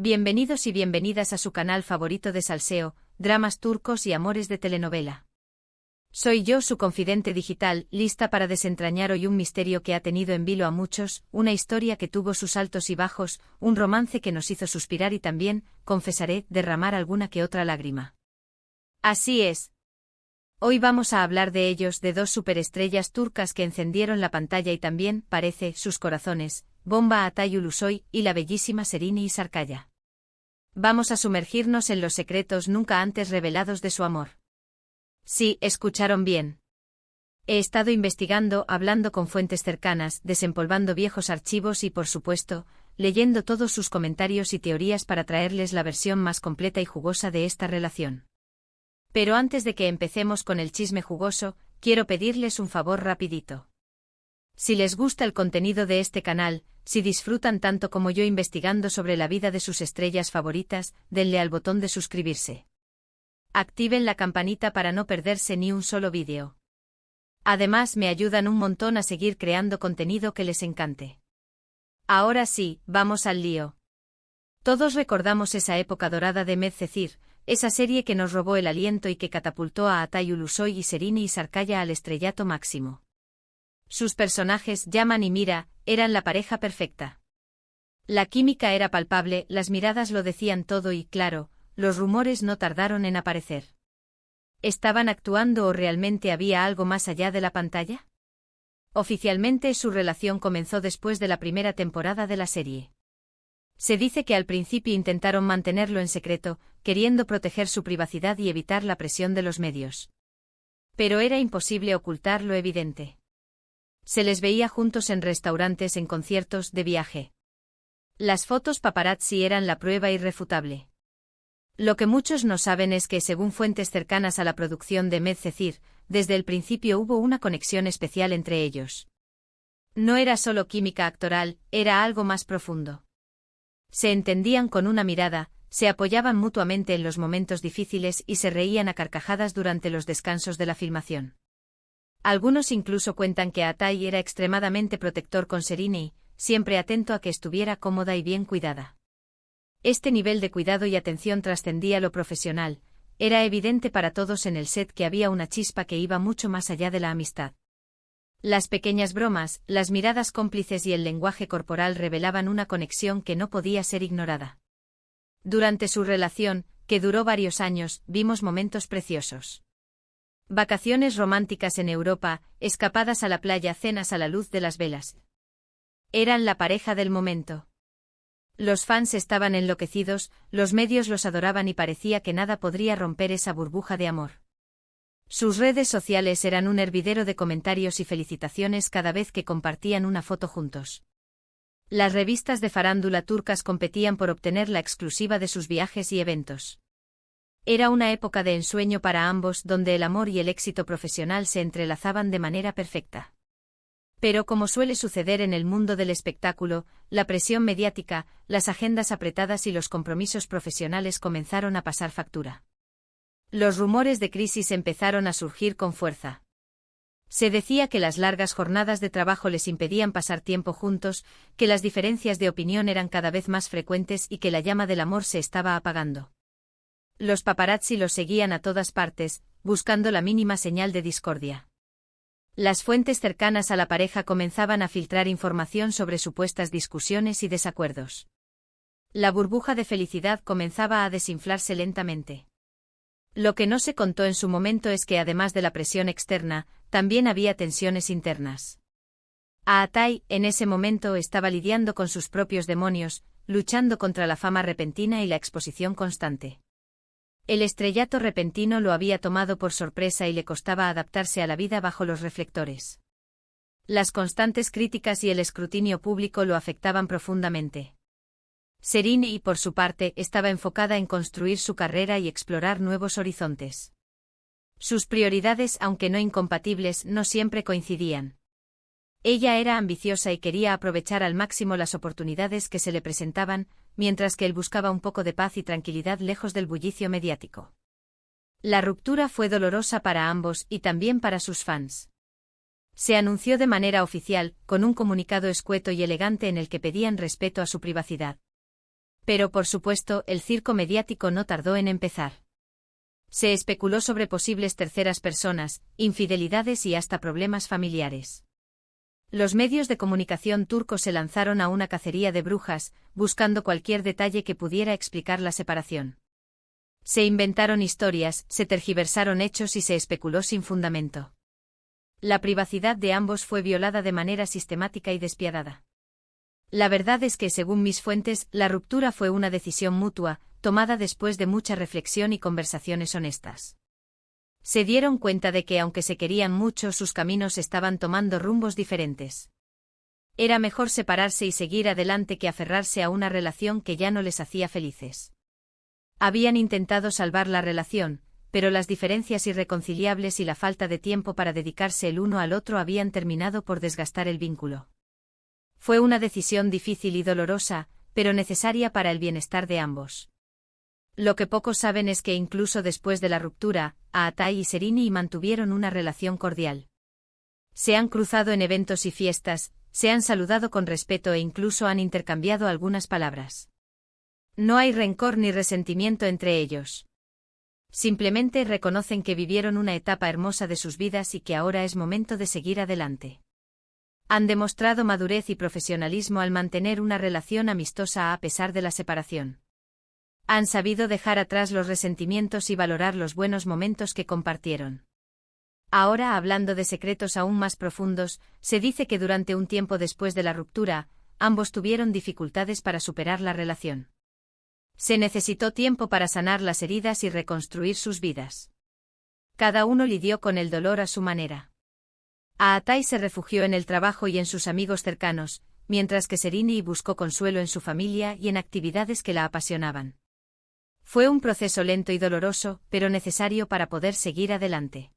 Bienvenidos y bienvenidas a su canal favorito de salseo, dramas turcos y amores de telenovela. Soy yo, su confidente digital, lista para desentrañar hoy un misterio que ha tenido en vilo a muchos, una historia que tuvo sus altos y bajos, un romance que nos hizo suspirar y también, confesaré, derramar alguna que otra lágrima. Así es. Hoy vamos a hablar de ellos, de dos superestrellas turcas que encendieron la pantalla y también, parece, sus corazones, Bomba Atay Ulusoy y la bellísima Serini Sarıkaya. Vamos a sumergirnos en los secretos nunca antes revelados de su amor. Sí, escucharon bien. He estado investigando, hablando con fuentes cercanas, desempolvando viejos archivos y, por supuesto, leyendo todos sus comentarios y teorías para traerles la versión más completa y jugosa de esta relación. Pero antes de que empecemos con el chisme jugoso, quiero pedirles un favor rapidito. Si les gusta el contenido de este canal, si disfrutan tanto como yo investigando sobre la vida de sus estrellas favoritas, denle al botón de suscribirse. Activen la campanita para no perderse ni un solo vídeo. Además, me ayudan un montón a seguir creando contenido que les encante. Ahora sí, vamos al lío. Todos recordamos esa época dorada de Medcezir, esa serie que nos robó el aliento y que catapultó a Atay Ulusoy y Serini Sarıkaya al estrellato máximo. Sus personajes, Yaman y Mira, eran la pareja perfecta. La química era palpable, las miradas lo decían todo y, claro, los rumores no tardaron en aparecer. ¿Estaban actuando o realmente había algo más allá de la pantalla? Oficialmente su relación comenzó después de la primera temporada de la serie. Se dice que al principio intentaron mantenerlo en secreto, queriendo proteger su privacidad y evitar la presión de los medios. Pero era imposible ocultar lo evidente. Se les veía juntos en restaurantes, en conciertos, de viaje. Las fotos paparazzi eran la prueba irrefutable. Lo que muchos no saben es que, según fuentes cercanas a la producción de Medcezir, desde el principio hubo una conexión especial entre ellos. No era solo química actoral, era algo más profundo. Se entendían con una mirada, se apoyaban mutuamente en los momentos difíciles y se reían a carcajadas durante los descansos de la filmación. Algunos incluso cuentan que Atay era extremadamente protector con Serini, siempre atento a que estuviera cómoda y bien cuidada. Este nivel de cuidado y atención trascendía lo profesional, era evidente para todos en el set que había una chispa que iba mucho más allá de la amistad. Las pequeñas bromas, las miradas cómplices y el lenguaje corporal revelaban una conexión que no podía ser ignorada. Durante su relación, que duró varios años, vimos momentos preciosos. Vacaciones románticas en Europa, escapadas a la playa, cenas a la luz de las velas. Eran la pareja del momento. Los fans estaban enloquecidos, los medios los adoraban y parecía que nada podría romper esa burbuja de amor. Sus redes sociales eran un hervidero de comentarios y felicitaciones cada vez que compartían una foto juntos. Las revistas de farándula turcas competían por obtener la exclusiva de sus viajes y eventos. Era una época de ensueño para ambos donde el amor y el éxito profesional se entrelazaban de manera perfecta. Pero como suele suceder en el mundo del espectáculo, la presión mediática, las agendas apretadas y los compromisos profesionales comenzaron a pasar factura. Los rumores de crisis empezaron a surgir con fuerza. Se decía que las largas jornadas de trabajo les impedían pasar tiempo juntos, que las diferencias de opinión eran cada vez más frecuentes y que la llama del amor se estaba apagando. Los paparazzi los seguían a todas partes, buscando la mínima señal de discordia. Las fuentes cercanas a la pareja comenzaban a filtrar información sobre supuestas discusiones y desacuerdos. La burbuja de felicidad comenzaba a desinflarse lentamente. Lo que no se contó en su momento es que además de la presión externa, también había tensiones internas. Atay, en ese momento, estaba lidiando con sus propios demonios, luchando contra la fama repentina y la exposición constante. El estrellato repentino lo había tomado por sorpresa y le costaba adaptarse a la vida bajo los reflectores. Las constantes críticas y el escrutinio público lo afectaban profundamente. Serini, por su parte, estaba enfocada en construir su carrera y explorar nuevos horizontes. Sus prioridades, aunque no incompatibles, no siempre coincidían. Ella era ambiciosa y quería aprovechar al máximo las oportunidades que se le presentaban, mientras que él buscaba un poco de paz y tranquilidad lejos del bullicio mediático. La ruptura fue dolorosa para ambos y también para sus fans. Se anunció de manera oficial, con un comunicado escueto y elegante en el que pedían respeto a su privacidad. Pero por supuesto, el circo mediático no tardó en empezar. Se especuló sobre posibles terceras personas, infidelidades y hasta problemas familiares. Los medios de comunicación turcos se lanzaron a una cacería de brujas, buscando cualquier detalle que pudiera explicar la separación. Se inventaron historias, se tergiversaron hechos y se especuló sin fundamento. La privacidad de ambos fue violada de manera sistemática y despiadada. La verdad es que, según mis fuentes, la ruptura fue una decisión mutua, tomada después de mucha reflexión y conversaciones honestas. Se dieron cuenta de que, aunque se querían mucho, sus caminos estaban tomando rumbos diferentes. Era mejor separarse y seguir adelante que aferrarse a una relación que ya no les hacía felices. Habían intentado salvar la relación, pero las diferencias irreconciliables y la falta de tiempo para dedicarse el uno al otro habían terminado por desgastar el vínculo. Fue una decisión difícil y dolorosa, pero necesaria para el bienestar de ambos. Lo que pocos saben es que incluso después de la ruptura, Atay y Serini mantuvieron una relación cordial. Se han cruzado en eventos y fiestas, se han saludado con respeto e incluso han intercambiado algunas palabras. No hay rencor ni resentimiento entre ellos. Simplemente reconocen que vivieron una etapa hermosa de sus vidas y que ahora es momento de seguir adelante. Han demostrado madurez y profesionalismo al mantener una relación amistosa a pesar de la separación. Han sabido dejar atrás los resentimientos y valorar los buenos momentos que compartieron. Ahora, hablando de secretos aún más profundos, se dice que durante un tiempo después de la ruptura, ambos tuvieron dificultades para superar la relación. Se necesitó tiempo para sanar las heridas y reconstruir sus vidas. Cada uno lidió con el dolor a su manera. Atay se refugió en el trabajo y en sus amigos cercanos, mientras que Serini buscó consuelo en su familia y en actividades que la apasionaban. Fue un proceso lento y doloroso, pero necesario para poder seguir adelante.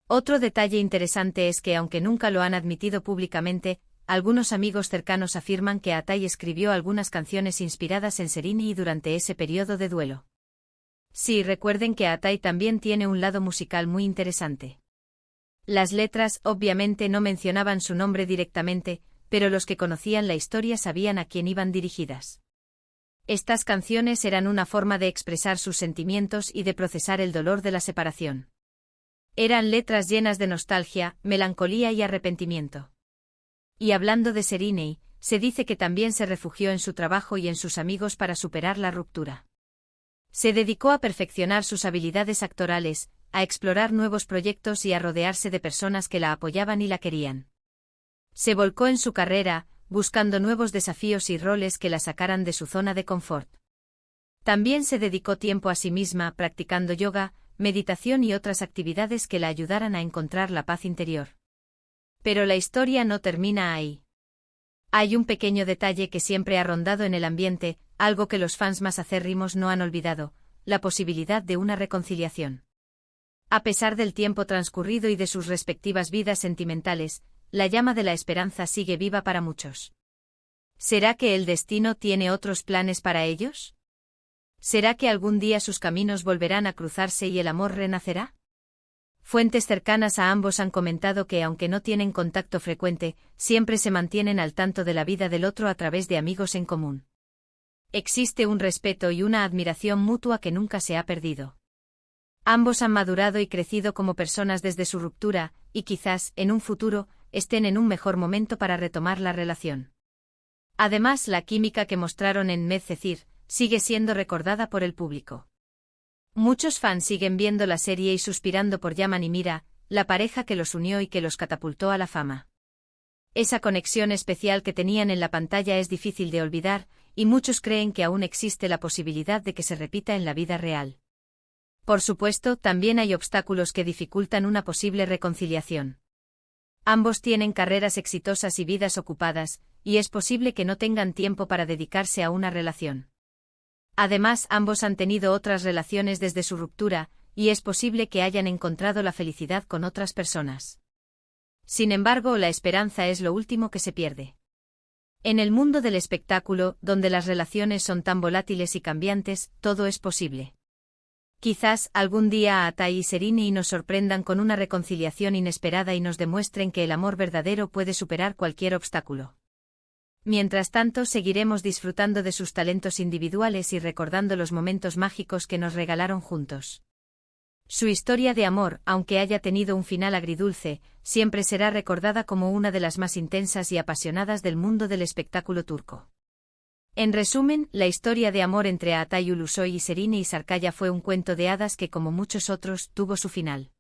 Otro detalle interesante es que, aunque nunca lo han admitido públicamente, algunos amigos cercanos afirman que Atay escribió algunas canciones inspiradas en Serini durante ese periodo de duelo. Sí, recuerden que Atay también tiene un lado musical muy interesante. Las letras, obviamente, no mencionaban su nombre directamente, pero los que conocían la historia sabían a quién iban dirigidas. Estas canciones eran una forma de expresar sus sentimientos y de procesar el dolor de la separación. Eran letras llenas de nostalgia, melancolía y arrepentimiento. Y hablando de Serini, se dice que también se refugió en su trabajo y en sus amigos para superar la ruptura. Se dedicó a perfeccionar sus habilidades actorales, a explorar nuevos proyectos y a rodearse de personas que la apoyaban y la querían. Se volcó en su carrera, buscando nuevos desafíos y roles que la sacaran de su zona de confort. También se dedicó tiempo a sí misma, practicando yoga, meditación y otras actividades que la ayudaran a encontrar la paz interior. Pero la historia no termina ahí. Hay un pequeño detalle que siempre ha rondado en el ambiente, algo que los fans más acérrimos no han olvidado: la posibilidad de una reconciliación. A pesar del tiempo transcurrido y de sus respectivas vidas sentimentales, la llama de la esperanza sigue viva para muchos. ¿Será que el destino tiene otros planes para ellos? ¿Será que algún día sus caminos volverán a cruzarse y el amor renacerá? Fuentes cercanas a ambos han comentado que, aunque no tienen contacto frecuente, siempre se mantienen al tanto de la vida del otro a través de amigos en común. Existe un respeto y una admiración mutua que nunca se ha perdido. Ambos han madurado y crecido como personas desde su ruptura, y quizás, en un futuro, estén en un mejor momento para retomar la relación. Además, la química que mostraron en Medcezir sigue siendo recordada por el público. Muchos fans siguen viendo la serie y suspirando por Yaman y Mira, la pareja que los unió y que los catapultó a la fama. Esa conexión especial que tenían en la pantalla es difícil de olvidar, y muchos creen que aún existe la posibilidad de que se repita en la vida real. Por supuesto, también hay obstáculos que dificultan una posible reconciliación. Ambos tienen carreras exitosas y vidas ocupadas, y es posible que no tengan tiempo para dedicarse a una relación. Además, ambos han tenido otras relaciones desde su ruptura, y es posible que hayan encontrado la felicidad con otras personas. Sin embargo, la esperanza es lo último que se pierde. En el mundo del espectáculo, donde las relaciones son tan volátiles y cambiantes, todo es posible. Quizás algún día Atay y Serini nos sorprendan con una reconciliación inesperada y nos demuestren que el amor verdadero puede superar cualquier obstáculo. Mientras tanto, seguiremos disfrutando de sus talentos individuales y recordando los momentos mágicos que nos regalaron juntos. Su historia de amor, aunque haya tenido un final agridulce, siempre será recordada como una de las más intensas y apasionadas del mundo del espectáculo turco. En resumen, la historia de amor entre Altay Ulusoy y Serine Isarkaya fue un cuento de hadas que, como muchos otros, tuvo su final.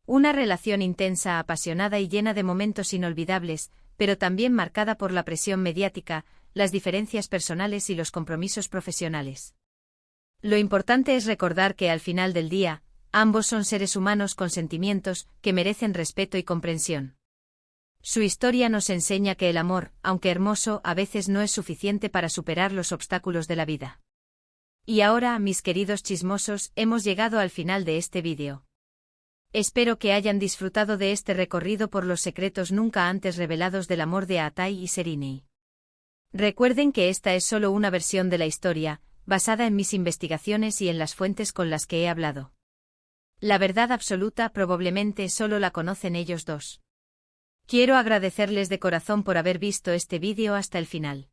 Una relación intensa, apasionada y llena de momentos inolvidables, pero también marcada por la presión mediática, las diferencias personales y los compromisos profesionales. Lo importante es recordar que al final del día, ambos son seres humanos con sentimientos que merecen respeto y comprensión. Su historia nos enseña que el amor, aunque hermoso, a veces no es suficiente para superar los obstáculos de la vida. Y ahora, mis queridos chismosos, hemos llegado al final de este vídeo. Espero que hayan disfrutado de este recorrido por los secretos nunca antes revelados del amor de Altay y Serine. Recuerden que esta es solo una versión de la historia, basada en mis investigaciones y en las fuentes con las que he hablado. La verdad absoluta probablemente solo la conocen ellos dos. Quiero agradecerles de corazón por haber visto este vídeo hasta el final.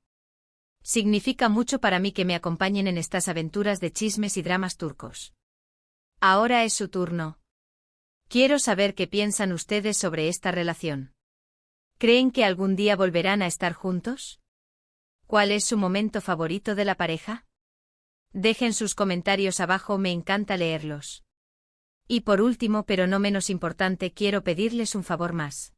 Significa mucho para mí que me acompañen en estas aventuras de chismes y dramas turcos. Ahora es su turno. Quiero saber qué piensan ustedes sobre esta relación. ¿Creen que algún día volverán a estar juntos? ¿Cuál es su momento favorito de la pareja? Dejen sus comentarios abajo, me encanta leerlos. Y por último, pero no menos importante, quiero pedirles un favor más.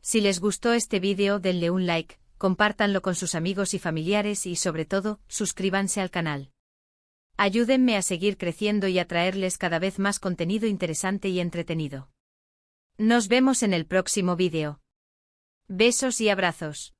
Si les gustó este vídeo, denle un like, compártanlo con sus amigos y familiares y, sobre todo, suscríbanse al canal. Ayúdenme a seguir creciendo y a traerles cada vez más contenido interesante y entretenido. Nos vemos en el próximo vídeo. Besos y abrazos.